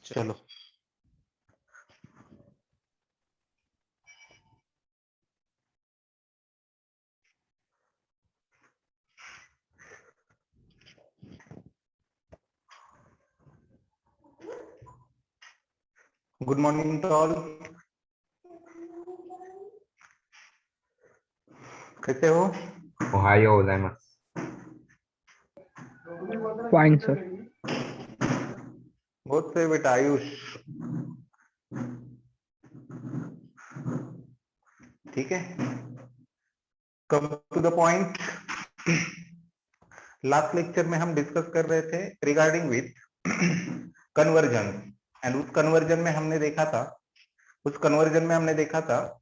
चलो good morning to all. कैसे हो? Ohio gozaimasu. Fine, sir. बहुत से बेटा आयुष, ठीक है। Come to the point. Last lecture में हम डिस्कस कर रहे थे रिगार्डिंग विथ कन्वर्जन, एंड उस कन्वर्जन में हमने देखा था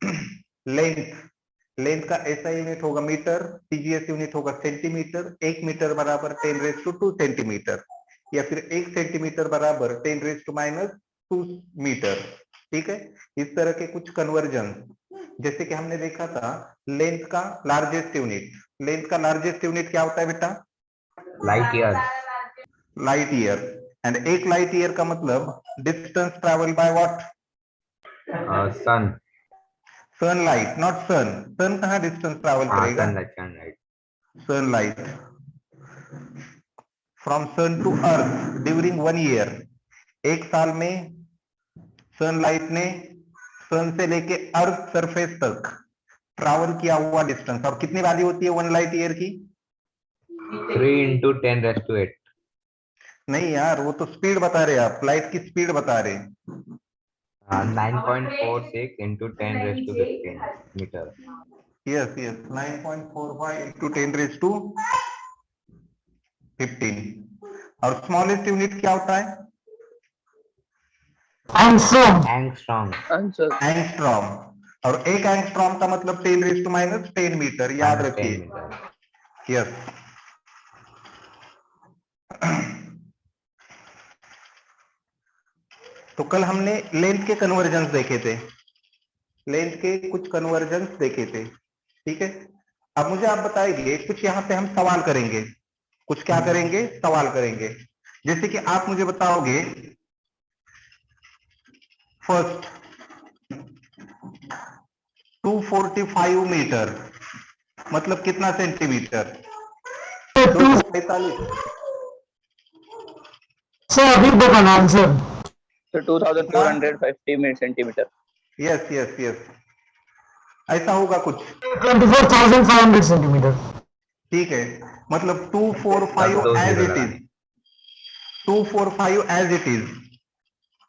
लेंथ का ऐसा यूनिट होगा मीटर, टीजीएस यूनिट होगा सेंटीमीटर, 1 मीटर बराबर 10⁻² सेंटीमीटर, या फिर 1 सेंटीमीटर बराबर 10⁻⁻² मीटर। ठीक है, इस तरह के कुछ कन्वर्जन, जैसे कि हमने देखा था लेंथ का लार्जेस्ट यूनिट क्या होता है बेटा? Light year. Light year. And एक लाइट ईयर का मतलब distance travel by what? Sun. Sunlight, not sun. Sun कहाँ डिस्टेंस ट्रेवल करेगा? Sunlight. Sunlight from sun to earth during 1 year. एक साल में सनलाइट ने सन से लेके अर्थ सरफेस तक ट्रैवल किया हुआ डिस्टेंस, और कितनी वैल्यू होती है 1 लाइट ईयर की? 3 × 10⁸. नहीं यार, वो तो स्पीड बता रहे, आप लाइट की स्पीड बता रहे। 9.46 × 10⁻15 meter. Yes 9.45 into 10⁻15। और स्मॉलेस्ट यूनिट क्या होता है? Angstrom. Answer. एंगस्ट्रॉम। और एक एंगस्ट्रॉम का मतलब 10⁻10 मीटर, याद -10 रखिए। meter. यस। तो कल हमने लेंथ के कन्वर्जन्स देखे थे, ठीक है। अब मुझे आप बताइए, कुछ यहाँ पे हम सवाल करेंगे, सवाल करेंगे। जैसे कि आप मुझे बताओगे फर्स्ट 245 मीटर मतलब कितना centimetre? 245। Sir, read the answer. So 2450 centimeter. Yes ऐसा होगा कुछ, 24,500 centimeter. ठीक है। मतलब 245 दो एज जीरो इट लगा। Is, 245 as it is.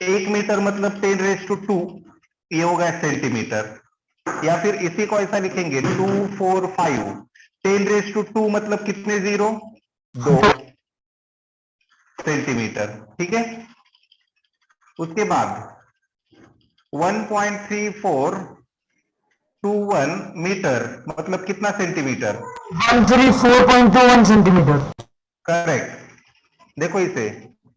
1 metre मतलब 10⁻², ये होगा सेंटीमीटर। या फिर इसी को ऐसा लिखेंगे 245 10⁻² मतलब कितने जीरो? 2 सेंटीमीटर, ठीक है। उसके बाद 1.3421 मीटर मतलब कितना सेंटीमीटर? 134.21 centimeter. करेक्ट। देखो इसे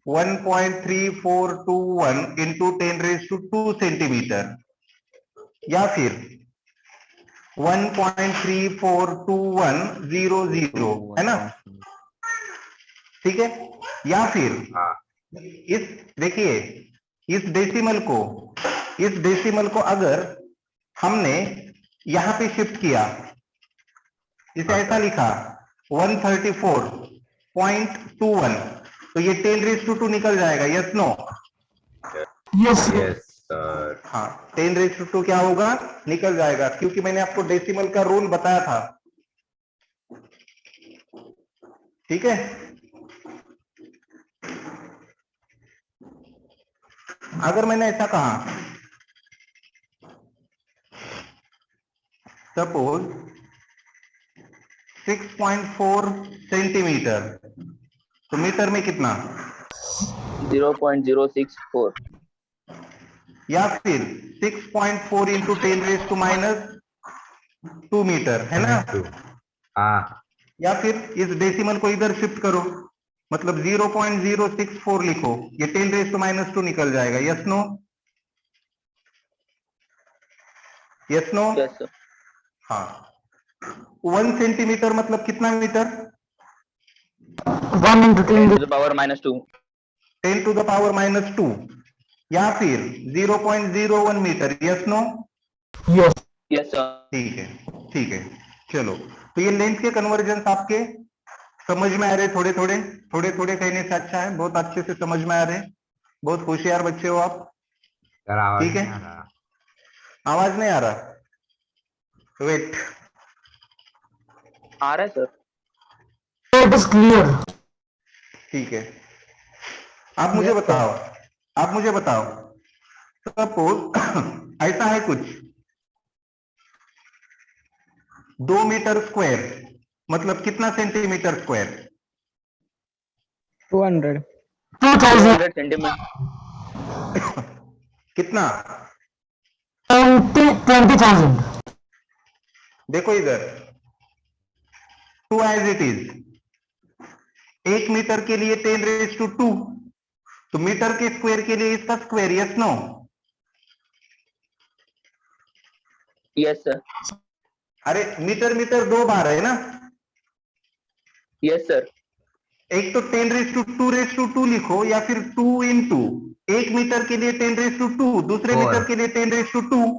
1.3421 इंटू 10⁻² सेंटीमीटर, या फिर 1.342100, है ना? ठीक है। या फिर इस देखिए इस डेसिमल को अगर हमने यहां पे शिफ्ट किया, इसे ऐसा लिखा 134.21, तो ये 10⁻² निकल जाएगा, yes no? Yes. Yes, sir. हाँ, 10⁻² क्या होगा? निकल जाएगा, क्योंकि मैंने आपको डेसिमल का रूल बताया था, ठीक है। अगर मैंने ऐसा कहा सपोज 6.4 सेंटीमीटर, तो मीटर में कितना? 0.064. या फिर 6.4 इंटू 10⁻² मीटर, है ना? या फिर इस डेसिमल को इधर शिफ्ट करो, मतलब 0.064 लिखो, ये 10⁻² निकल जाएगा, यस नो? Yes, sir. हाँ। 1 सेंटीमीटर मतलब कितना metre? 1 into 10 10 to the power -2. 10⁻²। या फिर 0.01 metre, yes no? Yes. Yes, sir. ठीक है, ठीक है, चलो। तो ये लेंथ के कन्वर्जन आपके समझ में आ रहे, थोड़े थोड़े थोड़े थोड़े कहने से अच्छा है, बहुत अच्छे से समझ में आ रहे, बहुत होशियार बच्चे हो आप। सर आवाज ठीक है, नहीं आ रहा। आवाज नहीं आ रहा? वेट, आ रहा है सर। It is clear. ठीक है। आप मुझे बताओ, आप मुझे बताओ, सपोज ऐसा है कुछ, 2 मीटर स्क्वायर मतलब कितना सेंटीमीटर स्क्वायर? 200 2,000. 200 सेंटीमीटर। कितना? 20,000. देखो इधर, 2 एज इट इज, 1 मीटर के लिए 10⁻², तो मीटर के स्क्वायर के लिए इसका square, yes no? Yes sir. अरे मीटर मीटर 2 बार है ना, यस सर। एक तो 10⁻² लिखो, या फिर 2 इंटू 1 मीटर के लिए 10⁻², दूसरे 4 मीटर के लिए 10⁻²।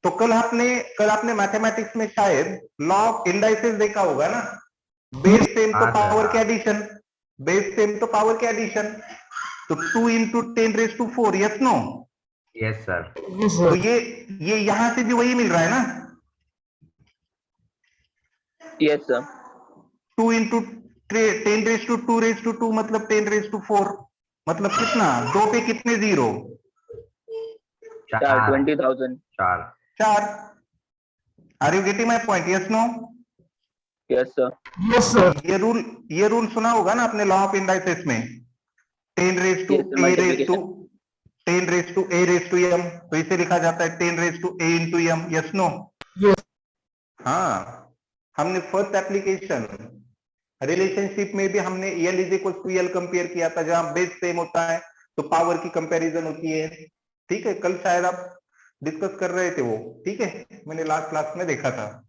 तो कल आपने मैथमेटिक्स में शायद लॉ ऑफ इंडाइसेस देखा होगा ना, बेस सेम तो हाँ, पावर सर, के एडिशन, बेस सेम तो पावर के एडिशन, तो 2 into 10⁻⁴, yes no? Yes sir. Yes, तो sir. ये यहां से भी वही मिल रहा है ना, यस सर। 2 इंटू 10⁻²² मतलब 10⁻⁴, मतलब कितना, 2 पे कितने zero? 4 20,000। 4। 4। Are you getting my point, yes no? Yes sir. Yes, sir. ये रूल सुना होगा ना आपने लॉ ऑफ इंडाइसेस में, 10⁻A⁻ m, तो इसे लिखा जाता है 10⁻A into m, yes no? Yes. हाँ, हमने फर्स्ट एप्लीकेशन रिलेशनशिप में भी हमने L is equal to L compare किया था, जहां बेस सेम होता है तो पावर की कंपैरिजन होती है। ठीक है, कल शायद आप डिस्कस कर रहे थे वो, ठीक है, मैंने लास्ट क्लास में देखा था।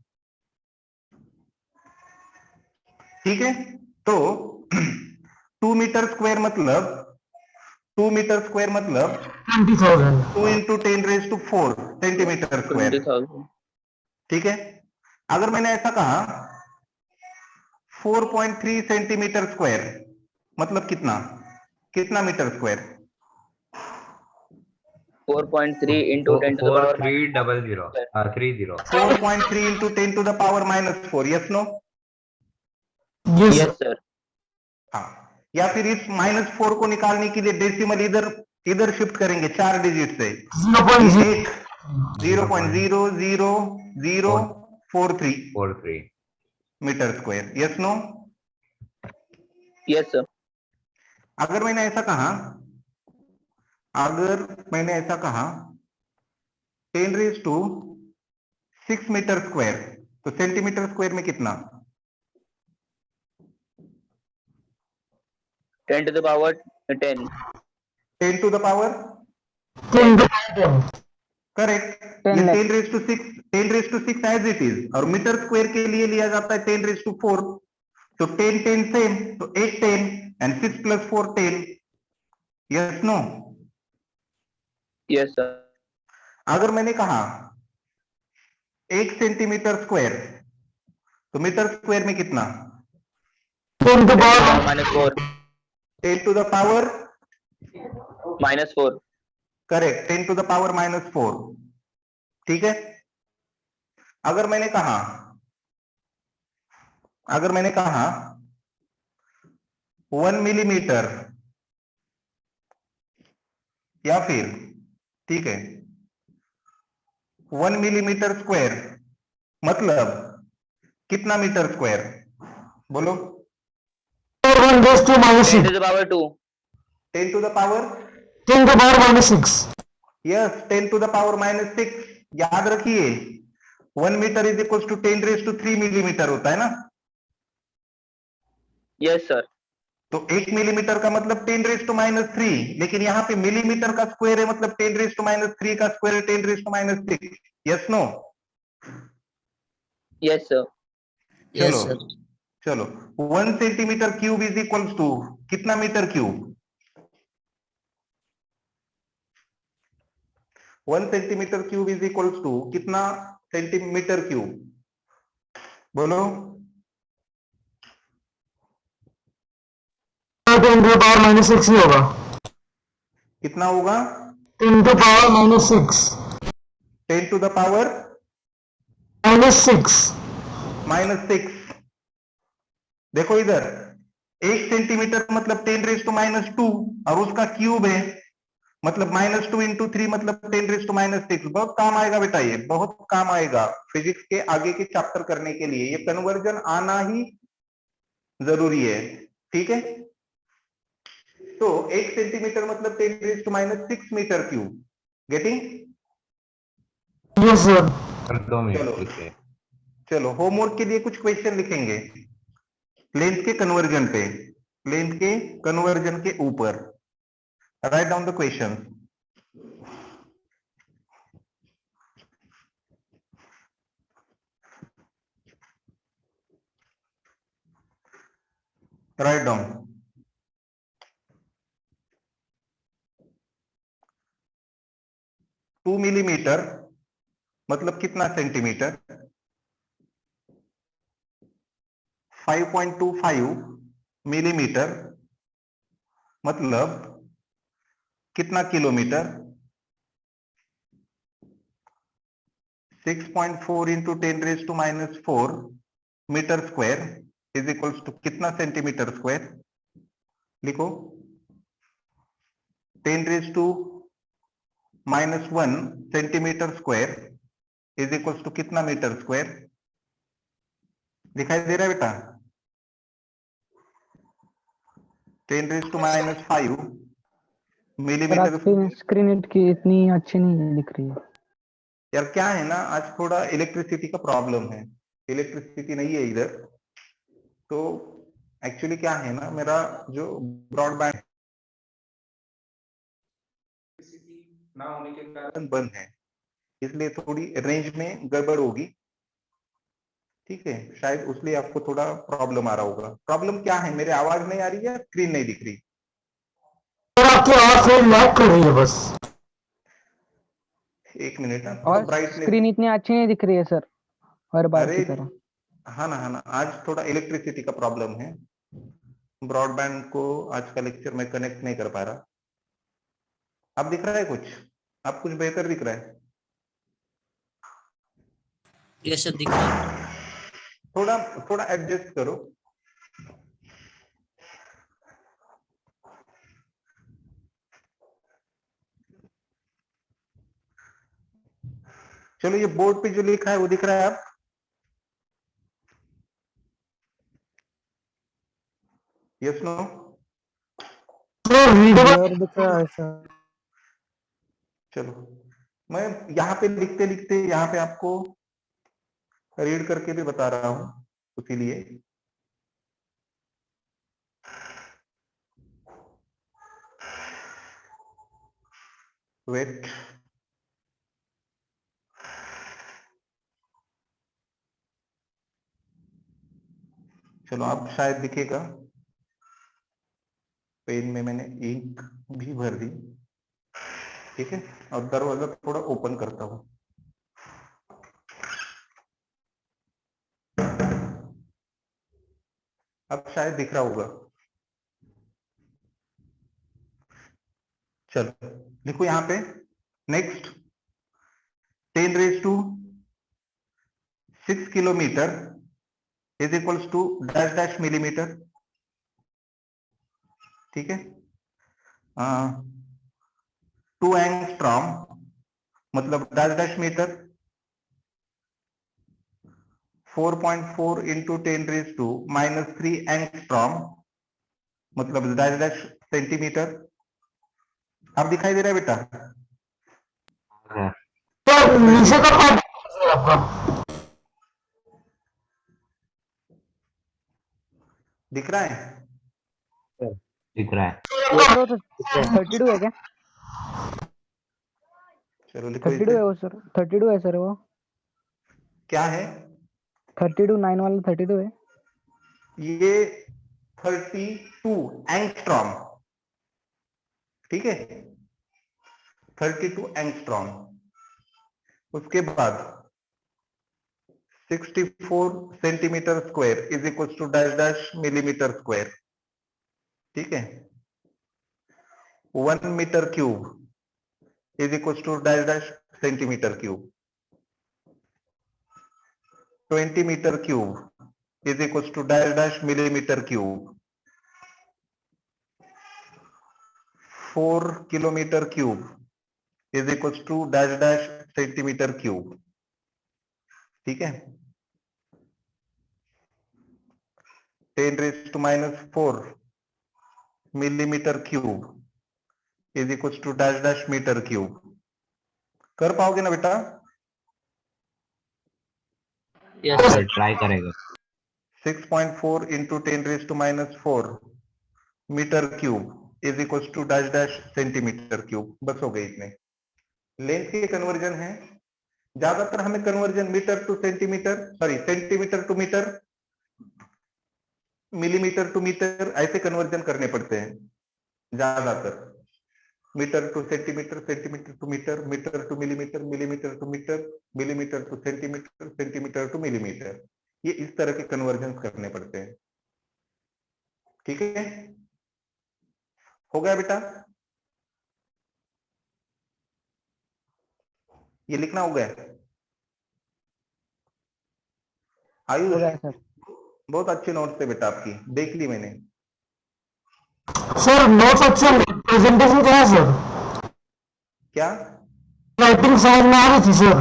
ठीक है, तो 2 मीटर स्क्वायर मतलब 2 मीटर स्क्वायर मतलब 20,000. 2 इंटू 10⁻⁴ सेंटीमीटर स्क्वायर। 20,000। ठीक है, अगर मैंने ऐसा कहा 4.3 सेंटीमीटर स्क्वायर मतलब कितना, कितना metre square? 4.3 into 10 to the power 4300 30। 4.3 into 10 to the power -4, yes no? Yes, yes sir. Sir. हाँ, या फिर इस -4 को निकालने के लिए डेसिमल इधर इधर शिफ्ट करेंगे 4 डिजिट से, 0.0. एक 0.00043 metre square, yes no? Yes sir. अगर मैंने ऐसा कहा, अगर मैंने ऐसा कहा 10⁻6 मीटर स्क्वायर, तो सेंटीमीटर स्क्वायर में कितना? 10 to the power 10। 10 to the power 10 to 10. Correct, ये 10⁻6 एज इट इज, और मीटर स्क्वायर के लिए लिया जाता है 10⁻⁴, तो 10 10 सेम, तो 8 10 and 6 + 4 10, yes no? Yes sir. अगर मैंने कहा 1 सेंटीमीटर स्क्वायर, तो मीटर स्क्वायर में कितना? 10 to the 10 to the power. power -4। 10 to the power, -4। Correct, 10 to the power -4। ठीक है, अगर मैंने कहा 1 मिलीमीटर, या फिर, ठीक है, 1 मिलीमीटर स्क्वायर मतलब कितना मीटर स्क्वायर? बोलो। 1 raised to -6. 10 to the power 2। 10 to the power, 10 to the power -6. Yes, 10 to the power -6। याद रखिए 1 metre is equal to 10⁻³ millimetre होता है ना, यस सर। तो 1 मिलीमीटर का मतलब 10⁻⁻3, लेकिन यहाँ पे मिलीमीटर का स्क्वायर है, मतलब 10⁻⁻3 का स्क्वायर है 10⁻⁻6, यस नो? Yes sir. चलो चलो, 1 centimetre cube is equal to कितना metre cube? 1 centimetre cube is equals to कितना सेंटीमीटर क्यूब? बोलो। 10 to the power minus 6 ही होगा. कितना होगा? 10 to the power minus 6. 10 to the power Minus 6. -6. देखो इधर 1 सेंटीमीटर मतलब 10⁻², और उसका क्यूब है मतलब -2 × 3 मतलब 10⁻6. बहुत काम आएगा बेटा, ये बहुत काम आएगा फिजिक्स के आगे के चैप्टर करने के लिए. ये कन्वर्जन आना ही जरूरी है. ठीक है, तो 1 सेंटीमीटर मतलब 10⁻6 metre cube. Getting? Yes sir. Sir 2 चलो. मिनट लिखिए. चलो होमवर्क के लिए कुछ क्वेश्चन लिखेंगे लेंथ के कन्वर्जन पे, लेंथ के कन्वर्जन के ऊपर. Write down the question. Write down. Two millimetre मतलब कितना सेंटीमीटर? 5.25 मिलीमीटर मतलब कितना kilometre? 6.4 × 10⁻⁻4 metre square is equals to कितना सेंटीमीटर स्क्वायर? लिखो. 10⁻⁻1 centimetre square is equals to कितना मीटर स्क्वायर? दिखाई दे रहा है बेटा? 10⁻⁻5 मिलीमीटर. स्क्रीन की इतनी अच्छी नहीं दिख रही है. यार क्या है ना, आज थोड़ा इलेक्ट्रिसिटी का प्रॉब्लम है. इलेक्ट्रिसिटी नहीं है इधर, तो एक्चुअली क्या है ना, मेरा जो ब्रॉडबैंड ना होने के कारण बंद है, इसलिए थोड़ी रेंज में गड़बड़ होगी. ठीक है, शायद उसलिए आपको थोड़ा प्रॉब्लम आ रहा होगा. प्रॉब्लम क्या है? मेरी आवाज नहीं आ रही है, स्क्रीन नहीं दिख रही? सर आपकी आवाज थोड़ी लैग कर रही है बस. एक मिनट ना, और ब्राइटनेस. स्क्रीन इतनी अच्छी नहीं दिख रही है सर, हर बार अरे की तरह. हाँ ना, आज थोड़ा इलेक्ट्रिसिटी का प्रॉब्लम है. ब्रॉडबैंड को आज का लेक्चर में कनेक्ट नहीं कर पा रहा. अब दिख रहा है कुछ? अब कुछ बेहतर दिख रहा है? यस सर दिख रहा है. थोड़ा थोड़ा एडजस्ट करो. चलो, ये बोर्ड पे जो लिखा है वो दिख रहा है? आप यस नो? सर रीडेबल दिख रहा है सर. चलो, मैं यहाँ पे लिखते लिखते यहाँ पे आपको रीड करके भी बता रहा हूं, उसी लिए. वेट. चलो, अब शायद दिखेगा. पेन में मैंने इंक भी भर दी. ठीक है, और दरवाजा थोड़ा ओपन करता हूं. अब शायद दिख रहा होगा. चलो लिखो यहां पे. Next, 10⁻6 kilometre is equals to dash dash millimetre. ठीक है, 2 एंगस्ट्रॉम मतलब डैश डैश मीटर. 4.4 × 10⁻³ एंगस्ट्रॉम मतलब डैश डैश सेंटीमीटर. अब दिखाई दे रहा है बेटा? हाँ, सर नीचे का पार्ट आपका. दिख रहा है? दिख रहा है. 32 है क्या? चलो लिखो 32 इसे. है वो सर, 32 है सर वो. क्या है 32 9 वाला 32 है. ये? 32 एंगस्ट्रॉम. ठीक है, 32 एंगस्ट्रॉम. उसके बाद 64 centimetre square is equal to dash dash millimetre square, ठीक है। 1 metre cube is equal to dash dash centimetre cube. 20 metre cube is equal to dash dash millimetre cube. 4 kilometre cube is equal to dash dash centimetre cube, ठीक है। 10⁻⁴ millimetre cube is equal to dash dash metre cube. कर पाओगे ना बेटा? Yes sir sir try करेगा। 6.4 into 10⁻⁴ metre cube is equal to dash dash centimetre cube. बस हो गई इतने। लेंथ के कन्वर्जन है, ज्यादातर हमें conversion metre to centimetre, sorry centimetre to metre, millimetre to metre, ऐसे कन्वर्जन करने पड़ते हैं ज्यादातर। Metre to centimetre, centimetre to metre, metre to millimetre, millimetre to metre, millimetre to centimetre, centimetre to millimetre, ये इस तरह के कन्वर्जन करने पड़ते हैं, ठीक है। हो गया बेटा? ये लिखना हो गया? हो आयुष, गया सर। बहुत अच्छी नोट्स है बेटा आपकी, देख ली मैंने। सर नोट्स अच्छे, प्रेजेंटेशन क्या है सर? क्या? राइटिंग समझ में आ रही थी सर।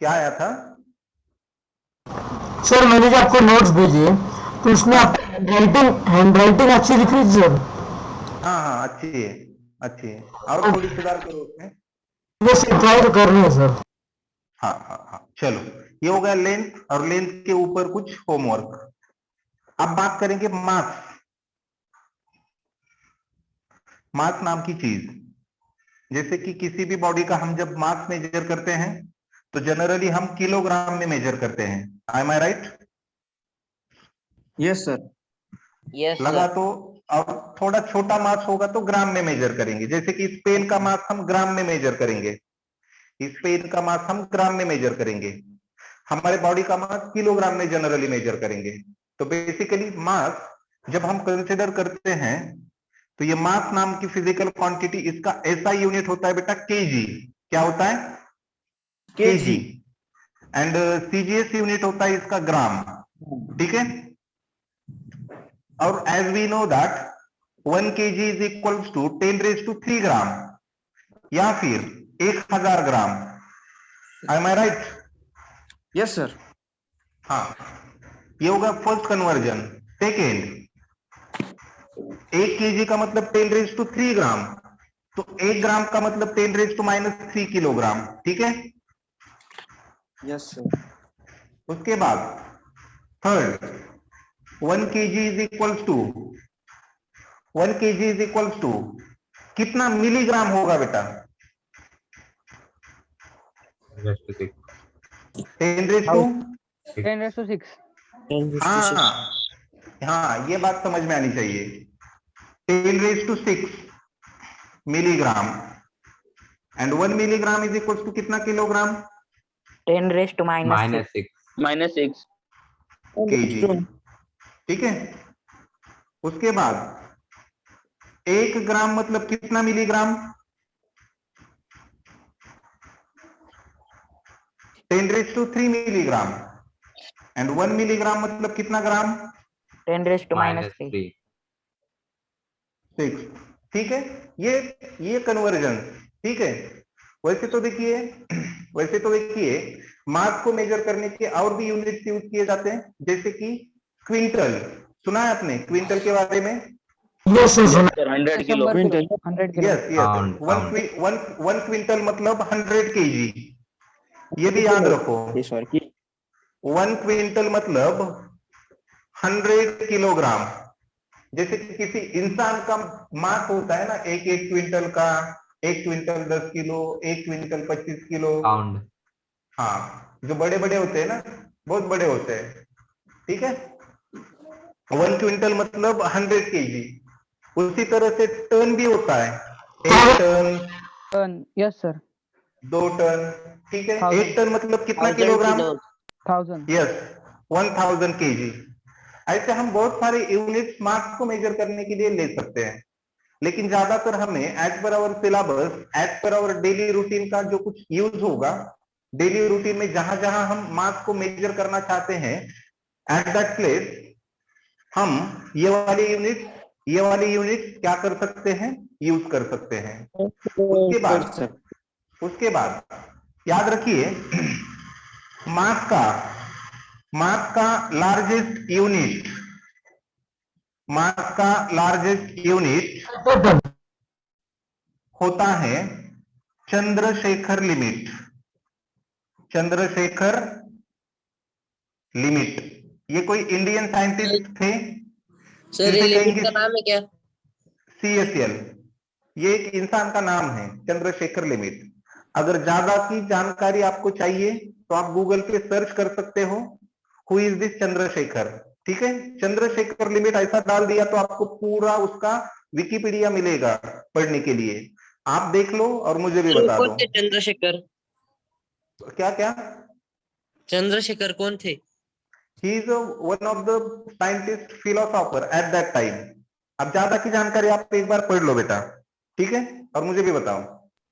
क्या आया था? सर मैंने जो आपको नोट्स भेजे तो उसमें आप हैंड राइटिंग अच्छी लिख रही थी सर। हाँ हाँ, अच्छी है, अच्छी है, और थोड़ी सुधार करो उसमें। वैसे ट्राई तो कर रहे हैं सर। हाँ हाँ हाँ, चलो ये हो गया लेंथ, और लेंथ के ऊपर कुछ होमवर्क। अब बात करेंगे मास। मास नाम की चीज, जैसे कि किसी भी बॉडी का हम जब मास मेजर करते हैं तो जनरली हम किलोग्राम में मेजर करते हैं। I am I right? Yes sir. Yes लगा सर तो, और थोड़ा छोटा मास होगा तो ग्राम में मेजर करेंगे। जैसे कि इस पेन का मास हम ग्राम में मेजर करेंगे, इस पेन का मास हम ग्राम में मेजर करेंगे। हमारे बॉडी का मास किलोग्राम में जनरली मेजर करेंगे। तो बेसिकली मास जब हम कंसिडर करते हैं तो ये मास नाम की फिजिकल क्वांटिटी, इसका ऐसा यूनिट होता है बेटा केजी। क्या होता है? केजी। एंड सीजीएस यूनिट होता है इसका ग्राम, ठीक है। और as we know that 1 kg is equal to 10⁻³ gram, या फिर 1000 gram. Am I right? Yes sir. हाँ, ये होगा फर्स्ट कन्वर्जन। सेकेंड, 1 kg का मतलब 10⁻³ ग्राम, तो 1 ग्राम का मतलब 10⁻³ किलोग्राम, ठीक है। Yes sir. उसके बाद third, 1 kg is equal to 1 kg is equal to कितना मिलीग्राम होगा बेटा? 10⁻²? 10⁻⁶। हाँ हाँ, ये बात समझ में आनी चाहिए। 10⁻⁶ milligram, and 1 milligram is equal to कितना किलोग्राम? 10⁻⁻⁻⁶। -6 केजी, ठीक है। उसके बाद 1 ग्राम मतलब कितना मिलीग्राम? 10⁻³ मिलीग्राम, एंड 1 मिलीग्राम मतलब कितना ग्राम? 10⁻⁻⁶। 6, ठीक है। ये कन्वर्जन, ठीक है। वैसे तो देखिए मास को मेजर करने के और भी यूनिट्स यूज किए जाते हैं, जैसे कि क्विंटल। सुना है आपने क्विंटल के बारे में? यस सर सुना। Sir 100 kilo 100 kilo. Yes yes, 1 quintal मतलब 100 kg, ये भी याद रखो। सर की 1 क्विंटल मतलब 100 किलोग्राम। जैसे कि किसी इंसान का मास होता है ना, एक क्विंटल का, 1 quintal 10 kilo, 1 quintal 25 kilo. Pound. हाँ, जो बड़े बड़े होते हैं ना, बहुत बड़े होते हैं, ठीक है। 1 क्विंटल मतलब 100 kg। उसी तरह से टन भी होता है, 1 टन, Yes, sir. 2 टन, ठीक है। 1000 1 टन मतलब कितना 1000 किलोग्राम? kilos. 1000. Yes, 1000 KG. ऐसे हम बहुत सारे यूनिट्स मास को मेजर करने के लिए ले सकते हैं, लेकिन ज्यादातर हमें as per our syllabus, as per our daily routine का जो कुछ यूज होगा, डेली रूटीन में जहां जहां हम मास को मेजर करना चाहते हैं, एट दैट प्लेस हम ये वाली यूनिट क्या कर सकते हैं, यूज कर सकते हैं। उसके बाद याद रखिए, मास का लार्जेस्ट यूनिट होता है चंद्रशेखर लिमिट। ये कोई इंडियन साइंटिस्ट थे, सर, ये इसे लिमिट कहेंगे का नाम है क्या? CSL। ये एक इंसान का नाम है, चंद्रशेखर लिमिट। अगर ज्यादा की जानकारी आपको चाहिए तो आप गूगल पे सर्च कर सकते हो, हु इज दिस चंद्रशेखर, ठीक है। चंद्रशेखर लिमिट ऐसा डाल दिया तो आपको पूरा उसका विकिपीडिया मिलेगा पढ़ने के लिए। आप देख लो और मुझे भी बता कौन दो। थे चंद्रशेखर? क्या क्या? चंद्रशेखर कौन थे? He is one of the scientist philosopher at that time. अब ज्यादा की जानकारी आप एक बार पढ़ लो बेटा, ठीक है, और मुझे भी बताओ।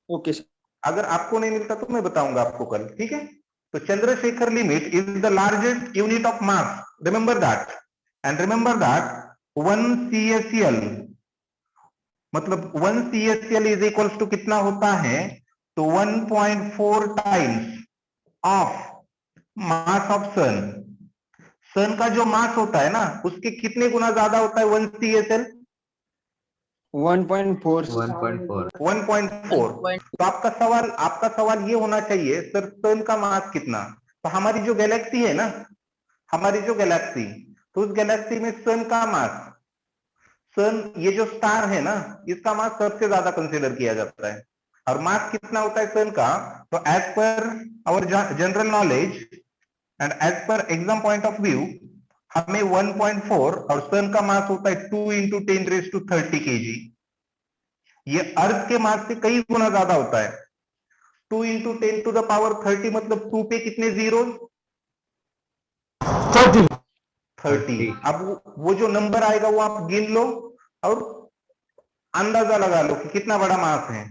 Okay sir. अगर आपको नहीं मिलता तो मैं बताऊंगा आपको कल, ठीक है। तो Chandrashekhar limit is the largest unit of mass, remember that, and remember that 1 CSL मतलब 1 CSL इज इक्वल्स टू कितना होता है, तो 1.4 टाइम्स ऑफ मास ऑफ सन का जो मास होता है ना, उसके कितने गुना ज्यादा होता है 1 CSL? 1.4 1.4 1.4। तो आपका सवाल ये होना चाहिए, सर सन का मास कितना? तो हमारी जो गैलेक्सी है ना, तो उस गैलेक्सी में सन का मास, ये जो स्टार है ना, इसका मास सबसे ज्यादा कंसीडर किया जाता है। और मास कितना होता है सन का? तो as per our general knowledge and as per exam point of view, हमें 1.4 और सन का मास होता है 2 × 10⁻30 kg। ये अर्थ के मास से कई गुना ज्यादा होता है। 2 × 10⁻30 मतलब 2 पे कितने जीरो? 30। अब वो जो नंबर आएगा वो आप गिन लो और अंदाजा लगा लो कि कितना बड़ा मास है।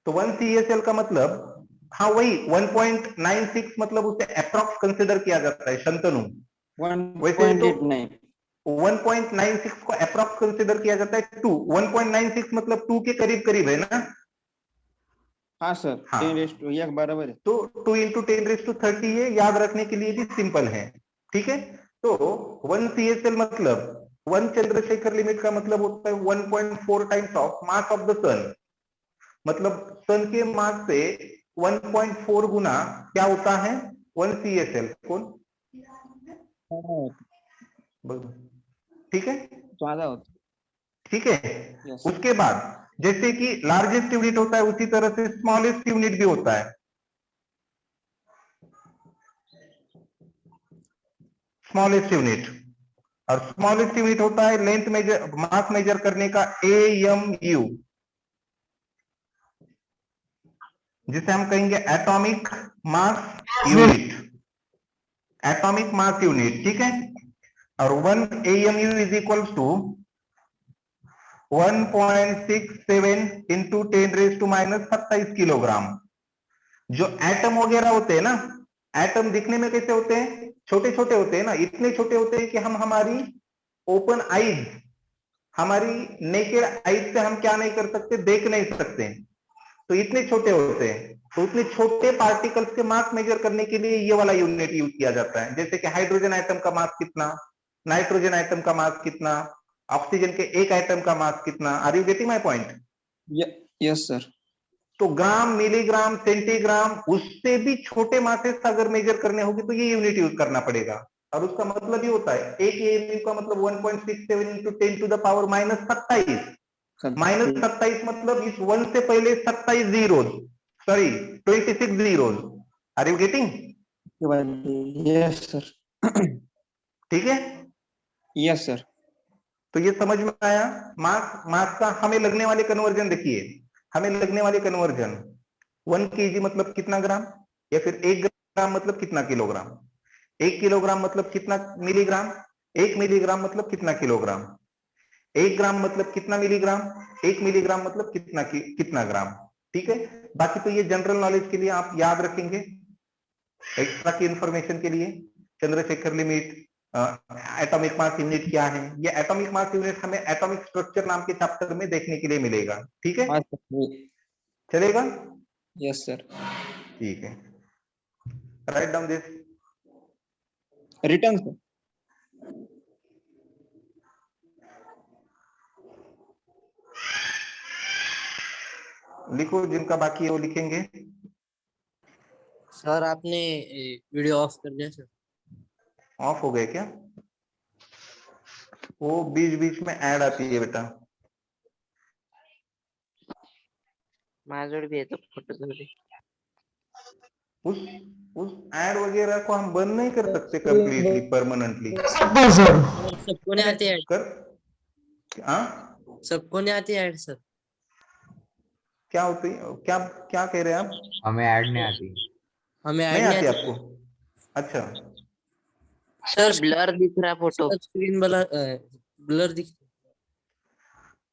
तो 1 CSL का मतलब, हाँ वही 1.96 मतलब उसे अप्रॉक्स कंसिडर किया जाता है शंतनु। वैसे तो 1.89 1.96 को अप्रॉक्स कंसिडर किया जाता है 2। 1.96 मतलब 2 के करीब करीब है ना। हाँ सर, हाँ। 10⁻1 बराबर है। तो 2 × 10⁻30 है, याद रखने के लिए भी सिंपल है, ठीक है। तो 1 CSL मतलब 1 चंद्रशेखर लिमिट का मतलब होता है 1.4 times of mass of the sun. मतलब सन के मास से 1.4 गुना क्या होता है 1 CSL। कौन? ठीक है, ज्यादा होता ठीक है। है। यस। उसके बाद जैसे कि लार्जेस्ट यूनिट होता है, उसी तरह से स्मॉलेस्ट यूनिट भी होता है। स्मॉलेस्ट यूनिट, और स्मॉलेस्ट यूनिट होता है लेंथ मेजर, मास मेजर करने का AMU, जिसे हम कहेंगे atomic mass unit. Atomic mass unit, ठीक है। और 1 AMU is equal to 1.67 × 10⁻27 kilogram. जो एटम वगैरह होते हैं ना, एटम दिखने में कैसे होते हैं? छोटे छोटे होते हैं ना, इतने छोटे होते हैं कि हम हमारी ओपन आईज, हमारी नेकेड आईज से हम क्या नहीं कर सकते, देख नहीं सकते। तो इतने छोटे होते हैं। तो उतने छोटे पार्टिकल्स के मास मेजर करने के लिए ये वाला यूनिट यूज किया जाता है। जैसे कि हाइड्रोजन आइटम का मास कितना, नाइट्रोजन आइटम का मास कितना, ऑक्सीजन के एक आइटम का मास कितना। Are you getting my point? Yes sir. तो ग्राम, मिलीग्राम, सेंटीग्राम, उससे भी छोटे मासेस अगर मेजर करने होगी तो ये यूनिट यूज करना पड़ेगा। और उसका मतलब ये होता है, एक AMU का मतलब 1.67 × 10⁻27। -27 मतलब इस 1 से पहले 27 zeros, sorry 26 zeros. Are you getting? Yes sir. ठीक है, यस सर। तो ये समझ में आया। मास का हमें लगने वाले कन्वर्जन देखिए, हमें लगने वाली कन्वर्जन 1 kg मतलब कितना ग्राम, या फिर 1 ग्राम मतलब कितना किलोग्राम, 1 किलोग्राम मतलब कितना मिलीग्राम, 1 मिलीग्राम मतलब कितना किलोग्राम, 1 ग्राम मतलब कितना मिलीग्राम, 1 मिलीग्राम मतलब कितना ग्राम। ठीक है, बाकी तो ये जनरल नॉलेज के लिए आप याद रखेंगे, एक्स्ट्रा की इंफॉर्मेशन के लिए। Chandrashekhar limit, atomic mass unit क्या है, ये एटॉमिक मास यूनिट हमें एटॉमिक स्ट्रक्चर नाम के चैप्टर में देखने के लिए मिलेगा। ठीक है, हाँ सर, चलेगा? Yes sir. ठीक है, write down this. Return sir. लिखो, जिनका बाकी है वो लिखेंगे। सर आपने वीडियो ऑफ कर दिया सर। ऑफ हो गए क्या? वो बीच बीच में ऐड आती है बेटा। माझ्याकडे बी येतो फोटो थोडी. उस उस ऐड वगैरह को हम बंद नहीं कर सकते कंप्लीटली परमानेंटली। सकते हैं सर. सर सबको नहीं आती ऐड, कर हाँ, सबको नहीं आती ऐड सर। क्या होती, क्या क्या कह रहे हैं आप? हमें ऐड नहीं आती। हमें नहीं ऐड नहीं आती आती आपको? अच्छा, सर। ब्लर दिख रहा फोटो. स्क्रीन ब्लर, ब्लर दिख।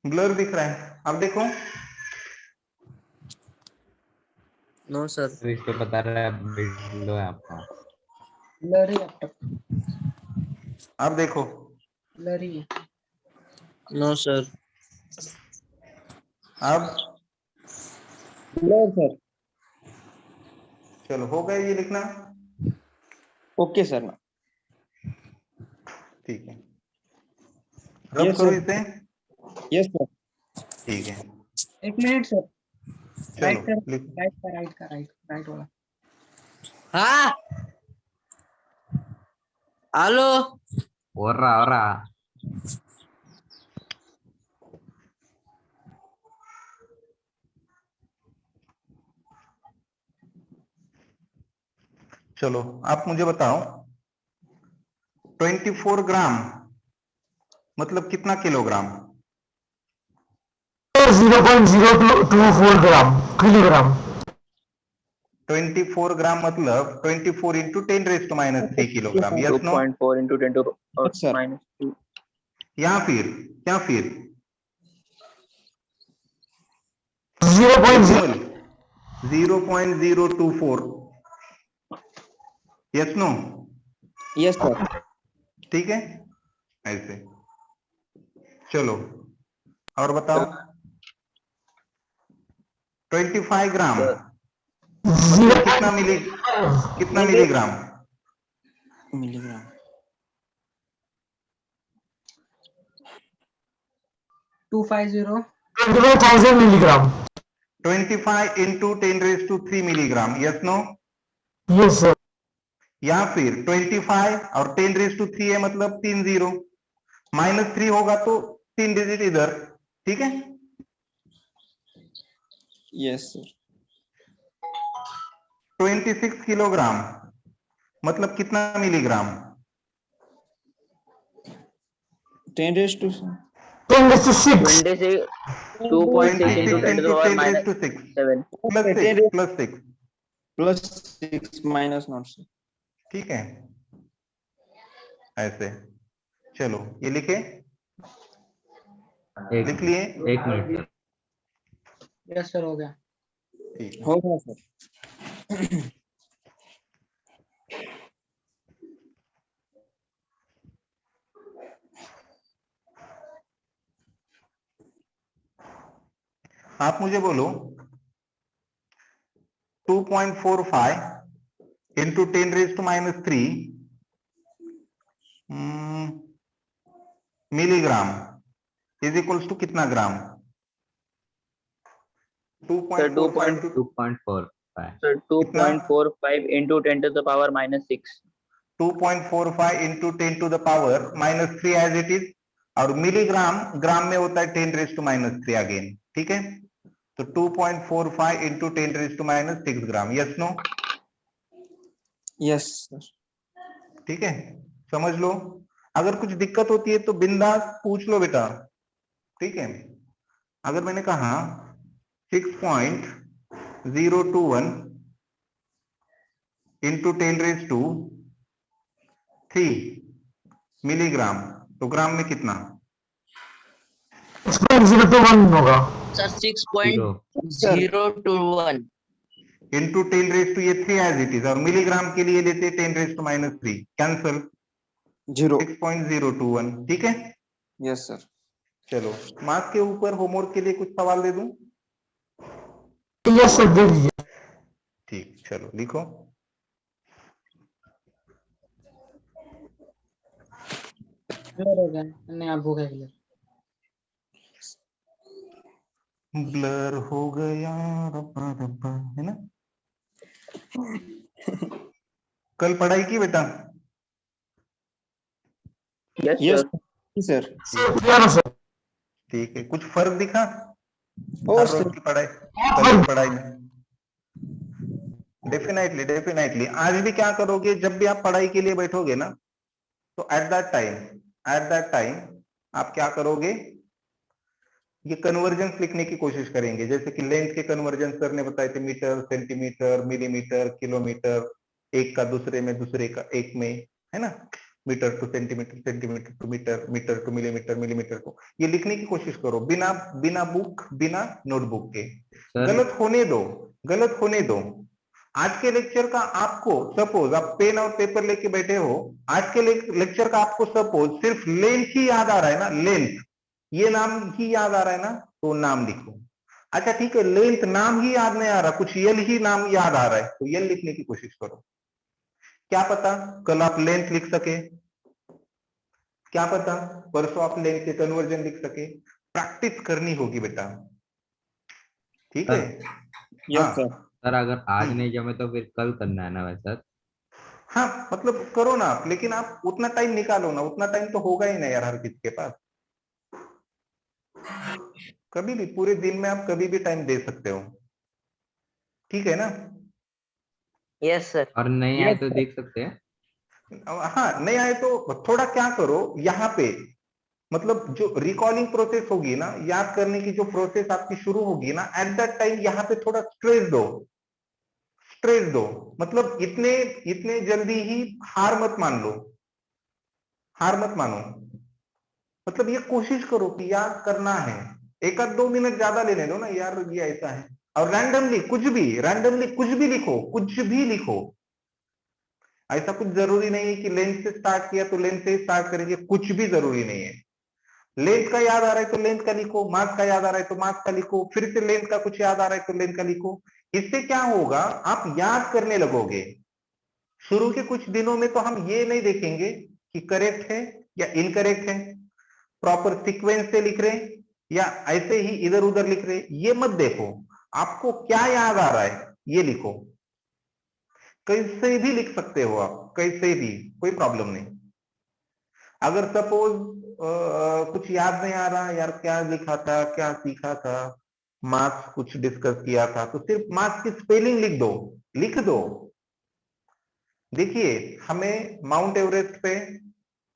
ब्लर दिख रहा है, अब देखो। No sir. तो इस पे बता रहा है विंडो है आपका। ब्लर ही अब देखो, ब्लर ही. No sir. अब ब्लर सर। चलो हो गए ये लिखना। Okay sir. ठीक है, रब Yes, करो sir. इसे। Yes sir. ठीक है, एक मिनिट सर. चलो लिख। राइट वाला. हाँ हेलो। हो रहा चलो आप मुझे बताओ, 24 ग्राम मतलब कितना किलोग्राम? 0.0224 gram kilogram. 24 ग्राम मतलब 24 into 10⁻³ kilogram. Yes no? 2.4 into 10 to sir. -2. या फिर क्या फिर 0.0. Decimal 0.024। Yes no? Yes sir. ठीक है, ऐसे। चलो और बताओ, 25 ग्राम मतलब कितना milligram? Milligram. 25,000 milligram. 25 into 10⁻³ milligram. Yes no? Yes sir. या फिर 25 और 10⁻³ है मतलब 3 जीरो, -3 होगा तो 3 डिजिट इधर। ठीक है, यस सर. 26 किलोग्राम मतलब कितना milligram? 10⁻². 10⁻⁶. 2.6 into 10 to the power 10⁻⁶ -7. +6 +6 minus not sir. ठीक है, ऐसे। चलो ये लिखे, लिख लिए? एक मिनट। यस सर हो गया. ठीक है, हो गया सर. आप मुझे बोलो 2.45 into 10⁻³ milligram is equals to कितना ग्राम? 2.45 इंटू 2.45 सर कितना? 2.45 into 10 to the power -6. 2.45 into 10 to the power -3 as it is, और मिलीग्राम ग्राम में होता है 10⁻³ अगेन। ठीक है, तो 2.45 into 10⁻⁻6 gram. Yes no? Yes sir. ठीक है, समझ लो। अगर कुछ दिक्कत होती है तो बिंदास पूछ लो बेटा। ठीक है, अगर मैंने कहा 6.021 into 10⁻³ मिलीग्राम, तो ग्राम में कितना? 6.021 होगा। सर जीरो 6.021 इंटू 10⁻³ ये 3 एज इट इज, और मिलीग्राम के लिए लेते 10⁻³ कैंसल 0. 6.021, ठीक है। Yes, sir. चलो मास के ऊपर होमवर्क के लिए कुछ सवाल दे दूं? यस सर, दे दीजिए। ठीक, चलो लिखो। ब्लर हो गया रब्बा रब्बा, है ना। कल पढ़ाई की बेटा? Yes, sir. क्लियर है सर। ठीक है, कुछ फर्क दिखा Oh, हर sir. रोज की पढ़ाई कल की पढ़ाई में? Definitely definitely. आज भी क्या करोगे, जब भी आप पढ़ाई के लिए बैठोगे ना, तो एट दैट टाइम आप क्या करोगे, ये कन्वर्जेंस लिखने की कोशिश करेंगे। जैसे कि लेंथ के कन्वर्जेंस सर ने बताए थे, मीटर, सेंटीमीटर, मिलीमीटर, किलोमीटर, एक का दूसरे में, दूसरे का एक में, है ना। Metre to centimetre, centimetre to metre, metre to millimetre, millimetre को ये लिखने की कोशिश करो, बिना बुक, बिना नोटबुक के। सर गलत होने दो, गलत होने दो। आज के लेक्चर का आपको सपोज आप पेन और पेपर लेके बैठे हो, आज के लेक्चर का आपको सपोज सिर्फ लेंथ ही याद आ रहा है ना, लेंथ ये नाम ही याद आ रहा है ना, तो नाम लिखो। अच्छा ठीक है, लेंथ नाम ही याद नहीं आ रहा, कुछ यल ही नाम याद आ रहा है, तो यल लिखने की कोशिश करो। क्या पता कल आप लेंथ लिख सके, क्या पता परसों आप लेंथ के कन्वर्जन लिख सके। प्रैक्टिस करनी होगी बेटा, ठीक है। Yes, हाँ sir. सर अगर आज नहीं जमे तो फिर कल करना है ना वैसा? हाँ, मतलब करो ना आप, लेकिन आप उतना टाइम निकालो ना, उतना टाइम तो होगा ही नहीं यार हर किसी के पास। कभी भी पूरे दिन में आप कभी भी टाइम दे सकते हो, ठीक है ना। Yes sir. और नहीं आए तो देख सकते हैं। हाँ, नहीं आए तो थोड़ा क्या करो यहाँ पे, मतलब जो रिकॉलिंग प्रोसेस होगी ना, याद करने की जो प्रोसेस आपकी शुरू होगी ना, एट दैट टाइम यहाँ पे थोड़ा स्ट्रेस दो, स्ट्रेस दो। मतलब इतने इतने जल्दी ही हार मत मान लो, हार मत मानो। मतलब ये कोशिश करो कि याद करना है, एक आध 2 मिनट ज्यादा लेने दो ना यार, ये ऐसा है। और रैंडमली कुछ भी लिखो, कुछ भी लिखो। ऐसा कुछ जरूरी नहीं है कि लेंथ से स्टार्ट किया तो लेंथ से स्टार्ट करेंगे, कुछ भी जरूरी नहीं है। लेंथ का याद आ रहा है तो लेंथ का लिखो, मास का याद आ रहा है तो मास का लिखो, फिर से लेंथ का कुछ याद आ रहा है तो लेंथ का लिखो। इससे क्या होगा, आप याद करने लगोगे। शुरू के कुछ दिनों में तो हम ये नहीं देखेंगे कि करेक्ट है या इनकरेक्ट है, प्रॉपर सीक्वेंस से लिख रहे हैं या ऐसे ही इधर उधर लिख रहे हैं, ये मत देखो। आपको क्या याद आ रहा है ये लिखो। कैसे भी लिख सकते हो आप, कैसे भी, कोई प्रॉब्लम नहीं। अगर सपोज कुछ याद नहीं आ रहा यार, क्या लिखा था, क्या सीखा था, मार्क्स कुछ डिस्कस किया था, तो सिर्फ मार्क्स की स्पेलिंग लिख दो, लिख दो। देखिए, हमें माउंट एवरेस्ट पे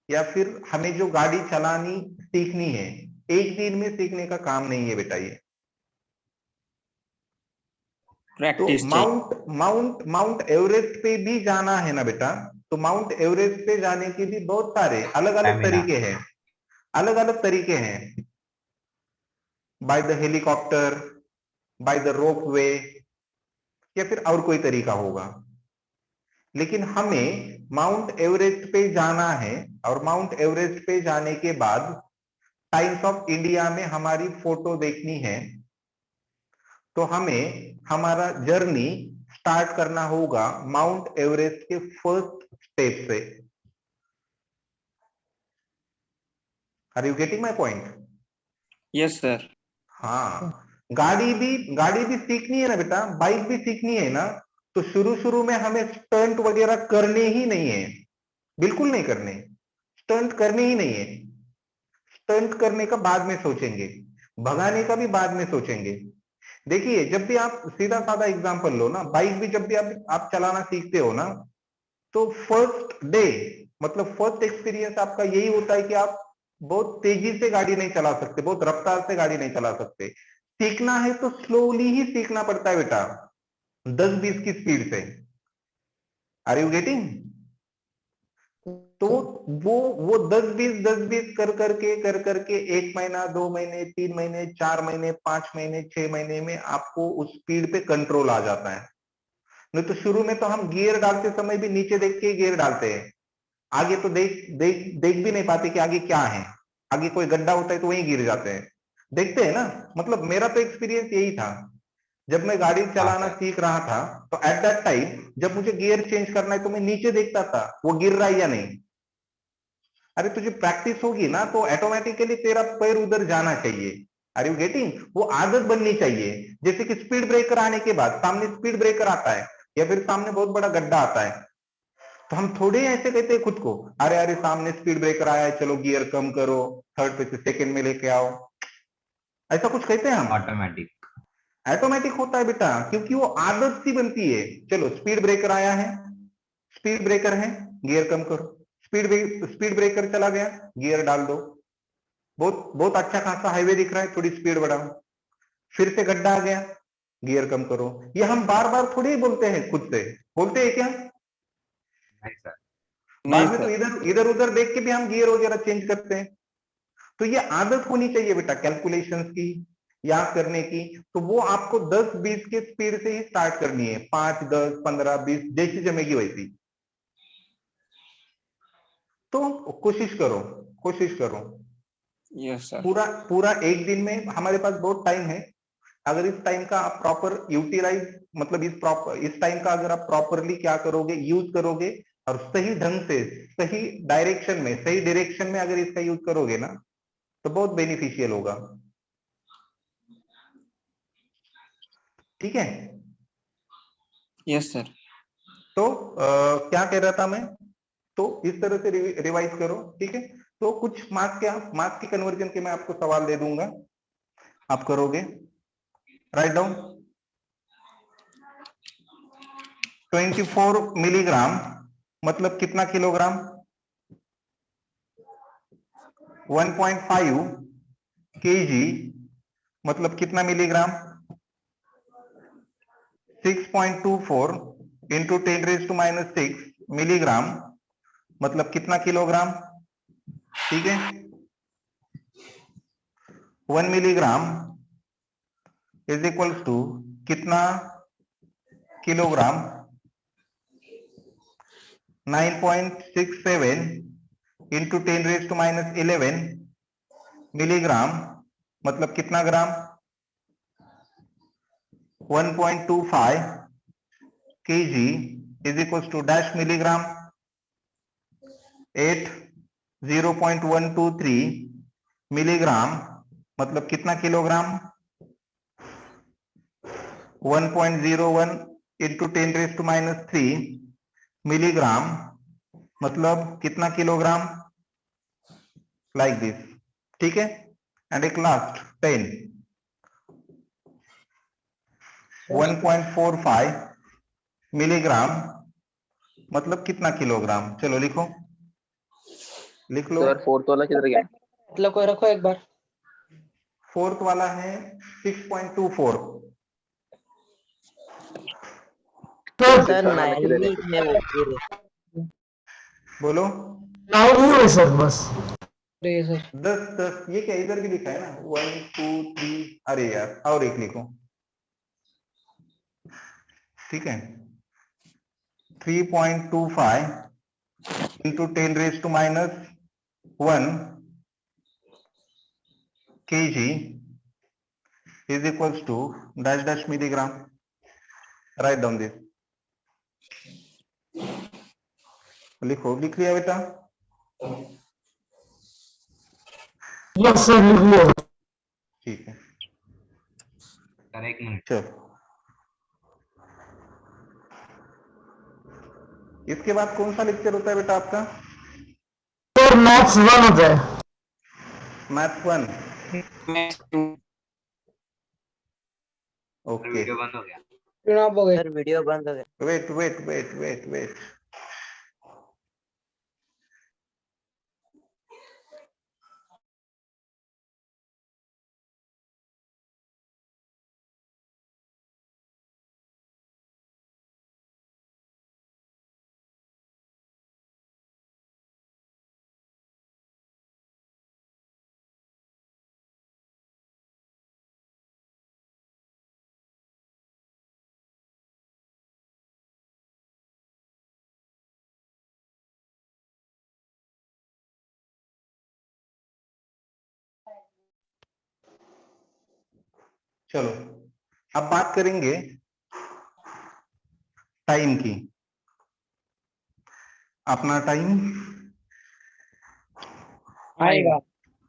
या फिर हमें जो गाड़ी चलानी सीखनी है, एक दिन में सीखने का काम नहीं है बेटा ये। तो Practice चाहिए. माउंट एवरेस्ट पे भी जाना है ना बेटा, तो माउंट एवरेस्ट पे जाने के भी बहुत सारे अलग अलग Stamina. तरीके हैं, अलग अलग तरीके हैं। By the helicopter, by the rope way, या फिर और कोई तरीका होगा। लेकिन हमें माउंट एवरेस्ट पे जाना है, और माउंट एवरेस्ट पे जाने के बाद टाइम्स ऑफ इंडिया में हमारी फोटो देखनी है, तो हमें हमारा जर्नी स्टार्ट करना होगा माउंट एवरेस्ट के फर्स्ट स्टेप से। Are you getting my point? Yes, sir. हाँ, गाड़ी भी सीखनी है ना बेटा, बाइक भी सीखनी है ना, तो शुरू में हमें स्टंट वगैरह करने ही नहीं है, बिल्कुल नहीं करने। स्टंट करने ही नहीं है, स्टंट करने का बाद में सोचेंगे, भगाने का भी बाद में सोचेंगे। देखिए, जब भी आप सीधा साधा एग्जांपल लो ना, बाइक भी जब भी आप चलाना सीखते हो ना, तो फर्स्ट डे, मतलब फर्स्ट एक्सपीरियंस आपका यही होता है कि आप बहुत तेजी से गाड़ी नहीं चला सकते, बहुत रफ्तार से गाड़ी नहीं चला सकते। सीखना है तो स्लोली ही सीखना पड़ता है बेटा, 10-20 की स्पीड से। Are you getting? तो वो 10-20 कर करके 1 महीना, 2 महीने, 3 महीने, 4 महीने, 5 महीने, 6 महीने में आपको उस स्पीड पे कंट्रोल आ जाता है। नहीं तो शुरू में तो हम गियर डालते समय भी नीचे देख के गियर डालते हैं, आगे तो देख भी नहीं पाते कि आगे क्या है, आगे कोई गड्ढा होता है तो वहीं गिर जाते हैं। देखते हैं ना, मतलब मेरा तो एक्सपीरियंस यही था। जब मैं गाड़ी चलाना सर। सीख रहा था तो एट दैट टाइम जब मुझे गियर चेंज करना है तो मैं नीचे देखता था वो गिर रहा है या नहीं। अरे तुझे प्रैक्टिस होगी ना तो ऑटोमेटिकली तेरा पैर उधर जाना चाहिए। Are you getting? वो आदत बननी चाहिए। जैसे कि स्पीड ब्रेकर आने के बाद सामने स्पीड ब्रेकर आता है या फिर सामने बहुत बड़ा गड्ढा आता है, तो हम थोड़े ऐसे कहते हैं खुद को, अरे अरे सामने स्पीड ब्रेकर आया है, चलो गियर कम करो, थर्ड पे से सेकंड में लेके आओ, ऐसा कुछ कहते हैं हम? ऑटोमेटिक। ऑटोमेटिक होता है बेटा, क्योंकि वो आदत सी बनती है। चलो स्पीड ब्रेकर आया है, स्पीड ब्रेकर है, गियर कम करो, स्पीड ब्रेकर चला गया, गियर डाल दो, बहुत बहुत अच्छा खासा हाईवे दिख रहा है, थोड़ी स्पीड बढ़ाओ, फिर से गड्ढा आ गया, गियर कम करो। ये हम बार बार थोड़ी ही बोलते हैं, खुद से बोलते हैं क्या? नहीं सर। नहीं बाद में तो सर। इधर इधर उधर देख के भी हम गियर वगैरह चेंज करते हैं। तो ये आदत होनी चाहिए बेटा कैलकुलेशंस की, याद करने की। तो वो आपको 10-20 के स्पीड से ही स्टार्ट करनी है, 5, 10, 15, 20 जैसी जमेगी वैसी। तो कोशिश करो, कोशिश करो। Yes sir. पूरा पूरा एक दिन में हमारे पास बहुत टाइम है, अगर इस टाइम का आप प्रॉपर यूटिलाइज, मतलब इस टाइम का अगर आप प्रॉपरली क्या करोगे, यूज करोगे और सही ढंग से, सही डायरेक्शन में अगर इसका यूज करोगे ना तो बहुत बेनिफिशियल होगा। ठीक है? Yes sir. तो क्या कह रहा था मैं? तो इस तरह से रिवाइज करो, ठीक है? तो कुछ मार्क्स की कन्वर्जन के मैं आपको सवाल दे दूंगा, आप करोगे। Write down. 24 मिलीग्राम मतलब कितना किलोग्राम? 1.5 केजी मतलब कितना मिलीग्राम? 6.24 इंटू 10⁻⁶ मिलीग्राम मतलब कितना किलोग्राम? ठीक है? 1 मिलीग्राम इज इक्वल्स टू कितना किलोग्राम? 9.67 इंटू 10⁻11 मिलीग्राम मतलब कितना gram? 1.25 kg is equals to dash milligram 0.123 milligram मतलब कितना किलोग्राम? 1.01 इंटू 10⁻³ मिलीग्राम मतलब कितना किलोग्राम? Like this. ठीक है? एंड एक लास्ट 10 1.45 मिलीग्राम मतलब कितना किलोग्राम? चलो लिखो, लिख लो। सर फोर्थ वाला किधर गया? मतलब कोई रखो एक बार। फोर्थ वाला है 6.24। सर थर्ड वाला किधर है? 9 है वो पूरे। बोलो। 9 ही है सर बस। सर 10 ये क्या इधर भी लिखा है ना, 1, 2, 3, अरे यार और एक लिखो। ठीक है? 3.25 into 10⁻⁻1 kg is equals to dash dash milligram. Write down this. लिखो, लिख लिया बेटा? यस सर लिख लिया। ठीक है, सर 1 मिनट। चलो। इसके बाद कौन सा लेक्चर होता है बेटा आपका? सर मैथ्स 1 होता है। मैथ 1। सर ओके, वीडियो बंद हो गया। सर वीडियो बंद हो गया। वेट। चलो अब बात करेंगे टाइम की। अपना टाइम आएगा।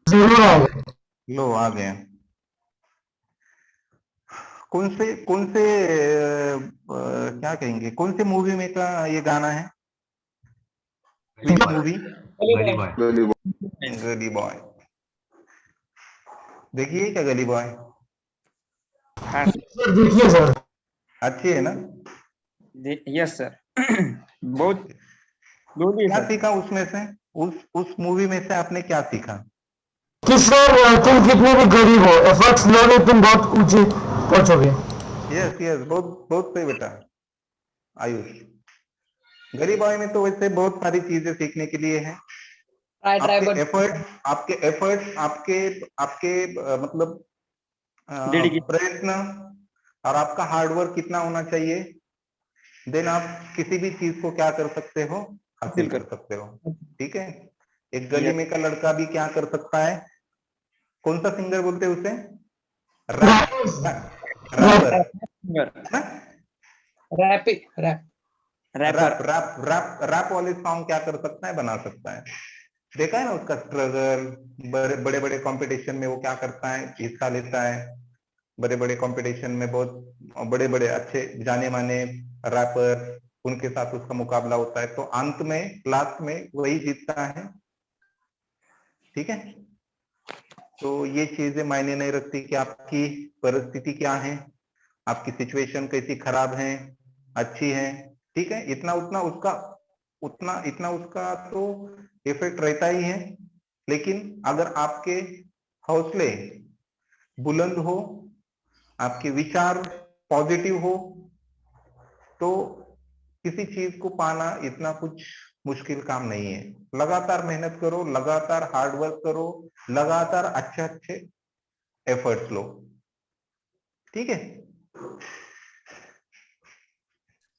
जरूर आएगा। लो आ गया। कौन से क्या कहेंगे, कौन से मूवी में का ये गाना है? गली बॉय। मूवी गली बॉय। गली बॉय। देखिए क्या गली बॉय, हाँ सर देखिए सर। अच्छी है ना? Yes sir. बहुत गुड है क्या सर। सीखा उसमें से? उस मूवी में से आपने क्या सीखा? कि सर तुम कितने भी गरीब हो, एफर्ट्स लोगे तुम बहुत ऊंचे पहुंचोगे। यस यस, बहुत बहुत सही बेटा आयुष। गली बॉय में तो वैसे बहुत सारी चीजें सीखने के लिए है। आपके एफर्ट, आपके आपके मतलब डेडिकेशन। प्रयत्न और आपका हार्डवर्क कितना होना चाहिए, देन आप किसी भी चीज को क्या कर सकते हो, हासिल कर सकते हो। ठीक है, एक गली में का लड़का भी क्या कर सकता है? कौन सा सिंगर बोलते हैं उसे? रैपर ना? रैपर। रैप वाले सॉन्ग क्या कर सकता है, बना सकता है। देखा है ना उसका स्ट्रगल, बड़े बड़े कंपटीशन में वो क्या करता है, हिस्सा लेता है। बड़े बड़े कंपटीशन में बहुत बड़े बड़े अच्छे जाने माने रैपर, उनके साथ उसका मुकाबला होता है, तो अंत में लास्ट में वही जीतता है। ठीक है, तो ये चीजें मायने नहीं रखती कि आपकी परिस्थिति क्या है, आपकी सिचुएशन कैसी खराब है, अच्छी है। ठीक है, इतना उसका तो इफेक्ट रहता ही है। लेकिन अगर आपके हौसले बुलंद हो, आपके विचार पॉजिटिव हो, तो किसी चीज को पाना इतना कुछ मुश्किल काम नहीं है। लगातार मेहनत करो, लगातार हार्डवर्क करो, लगातार अच्छे अच्छे एफर्ट्स लो। ठीक है,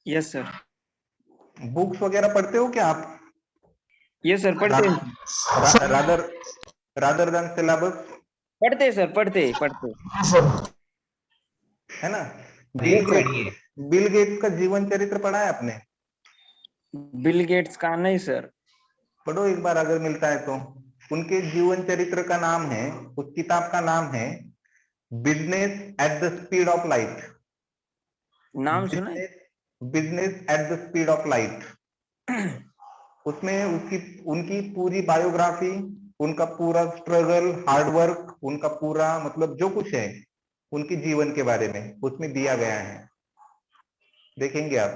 यस सर। बुक्स वगैरह पढ़ते हो क्या आप? यस सर, पढ़ते हैं। रादर रादर देन सिलेबस, पढ़ते हैं सर, पढ़ते। सर है ना? Yes, sir. बिल गेट्स का जीवन चरित्र पढ़ा है आपने? बिल गेट्स का नहीं सर। पढ़ो एक बार अगर मिलता है तो। उनके जीवन चरित्र का नाम है, उस किताब का नाम है business at the speed of light. नाम सुना है? Business at the speed of light. उसमें उनकी पूरी बायोग्राफी, उनका पूरा स्ट्रगल, हार्डवर्क, उनका पूरा मतलब जो कुछ है उनके जीवन के बारे में उसमें दिया गया है। देखेंगे आप।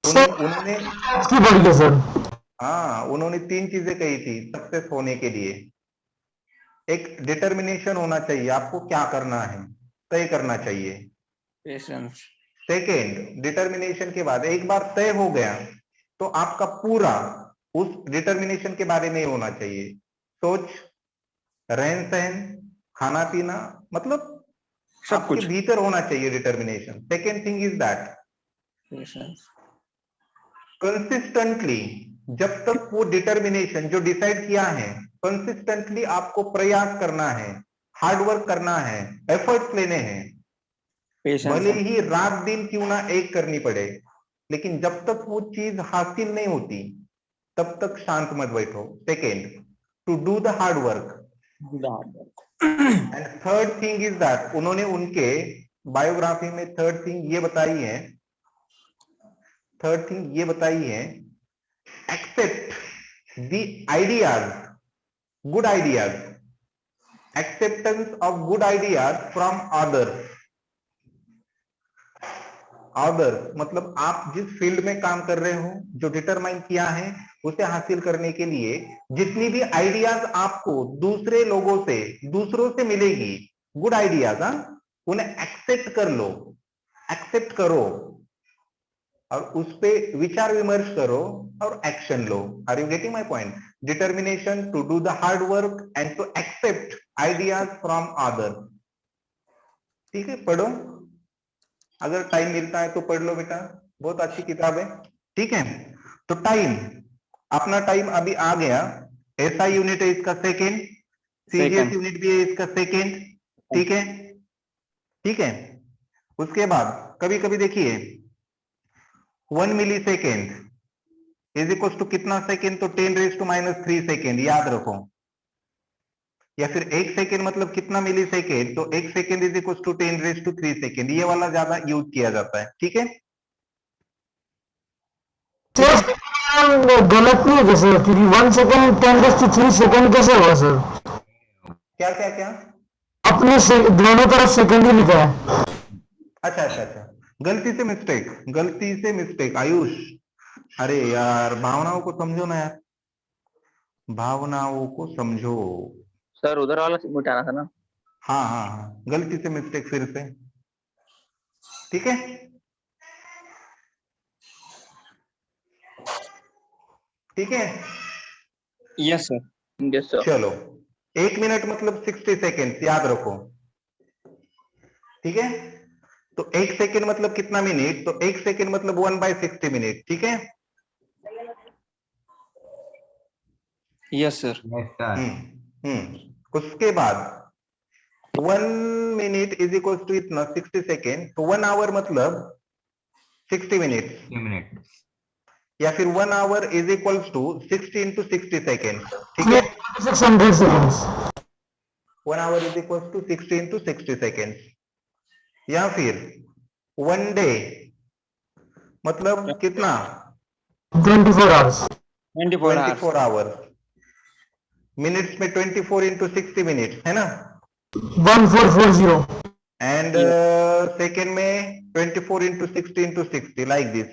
उन्होंने की बढ़ गया सर। हाँ, उन्होंने 3 चीजें कही थी सक्सेस होने के लिए। एक डिटर्मिनेशन होना चाहिए, आपको क्या करना है तय करना चाहिए। पेशेंस। सेकेंड, डिटर्मिनेशन के बाद एक बार तय हो गया तो आपका पूरा उस डिटर्मिनेशन के बारे में होना चाहिए। सोच, रहन सहन, खाना पीना, मतलब सब आपके कुछ। भीतर होना चाहिए determination. Second thing is that patience. Consistently, जब तक वो डिटर्मिनेशन जो डिसाइड किया है, कंसिस्टेंटली आपको प्रयास करना है, हार्डवर्क करना है, एफर्ट्स लेने हैं। पेशेंस। भले ही रात दिन क्यों ना एक करनी पड़े, लेकिन जब तक वो चीज हासिल नहीं होती तब तक शांत मत बैठो। Second, to do the hard work. And third thing is that, उन्होंने उनके बायोग्राफी में थर्ड थिंग ये बताई है, accept the ideas, good ideas, acceptance of good ideas from others. मतलब आप जिस फील्ड में काम कर रहे हो, जो डिटरमाइन किया है, उसे हासिल करने के लिए जितनी भी आइडियाज आपको दूसरों से मिलेगी, गुड आइडियाज, उन्हें एक्सेप्ट कर लो, एक्सेप्ट करो और उस पे विचार विमर्श करो और एक्शन लो। Are you getting my point? Determination to do the hard work and to accept ideas from other. ठीक है, पढ़ो, अगर टाइम मिलता है तो पढ़ लो बेटा, बहुत अच्छी किताब है। ठीक है, तो टाइम, अपना टाइम अभी आ गया। एसआई यूनिट है इसका सेकेंड, सीजीएस यूनिट भी है इसका सेकेंड। ठीक है, ठीक है। उसके बाद कभी कभी देखिए 1 मिली सेकेंड इज इक्वल टू कितना सेकेंड, तो 10⁻³ सेकेंड, याद रखो। या फिर 1 सेकेंड मतलब कितना मिली सेकेंड, तो 1 second is equal to 10⁻³ second, ये वाला ज्यादा यूज किया जाता है। ठीक है, सर गलत नहीं है सर, क्योंकि 1 सेकेंड 10⁻³ सेकेंड कैसे होगा सर? क्या क्या क्या? अपने से दोनों तरफ सेकेंड ही लिखा है। अच्छा अच्छा अच्छा, गलती से मिस्टेक, गलती से मिस्टेक आयुष। अरे यार भावनाओं को समझो ना यार, भावनाओं को समझो। सर उधर वाला मिटाना था ना। हाँ हाँ हाँ, गलती से मिस्टेक फिर से। ठीक है, ठीक है, यस सर। Yes sir. चलो 1 मिनट मतलब 60 सेकेंड, याद रखो। ठीक है, तो 1 सेकेंड मतलब कितना मिनट, तो 1 सेकेंड मतलब 1/60 मिनट। ठीक है, यस सर। Yes, sir. उसके बाद 1 मिनट इज इक्वल टू इतना 60 सेकेंड, तो 1 आवर मतलब 60 मिनट, 2 minutes. या फिर 1 hour is equal to 60 into 60 second. ठीक है, 600 seconds. 1 hour is equal to 60 into 60 second. या फिर 1 डे मतलब कितना, 24 hours. 24 आवर्स। आवर्स। मिनट्स में 24 into 60 मिनट्स है ना, 1440. एंड सेकेंड में 24 into 60 into 60 लाइक दिस।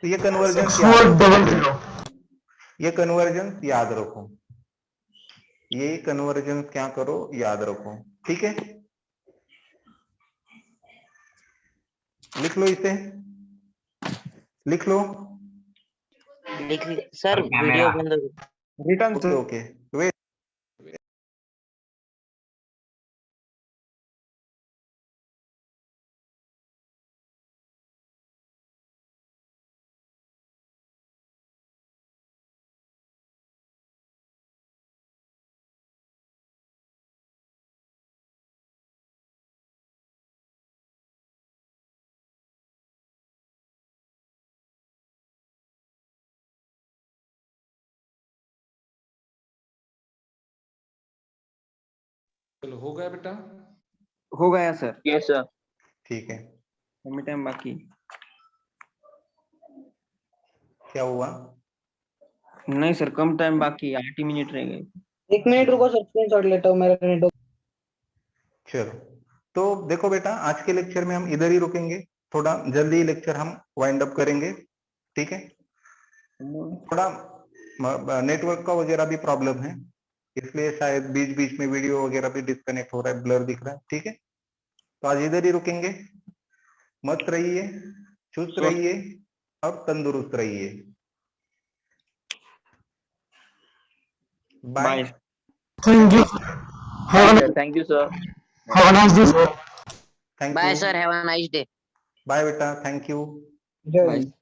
तो ये कन्वर्जन याद रखो, 6400. ये कन्वर्जन याद रखो, ये कन्वर्जन क्या करो, याद रखो। ठीक है, लिख लो इसे, लिख लो। लिख सर, और कैमरा। वीडियो बंद हो गया। Return okay okay, wait. चलो हो गया बेटा। हो गया सर। Yes sir. ठीक है, अभी टाइम बाकी। क्या हुआ? नहीं सर, कम टाइम बाकी, 8 ही मिनट रह गए। 1 मिनट रुको सर, स्क्रीनशॉट लेता हूँ मेरा नेट। चलो, तो देखो बेटा, आज के लेक्चर में हम इधर ही रुकेंगे, थोड़ा जल्दी लेक्चर हम वाइंड अप करेंगे। ठीक है, थोड़ा नेटवर्क का वगैरह भी प्रॉब्लम है, इसलिए शायद बीच बीच में वीडियो वगैरह भी डिस्कनेक्ट हो रहा है, ब्लर दिख रहा है। ठीक है, तो आज इधर ही रुकेंगे। मस्त रहिए, चुस्त रहिए और तंदुरुस्त रहिए। Bye. Bye. Thank you. Thank you sir. Have a nice day, sir. Thank bye you, sir, have a nice day. Bye बेटा, थैंक यू। जय बाय। हिंद।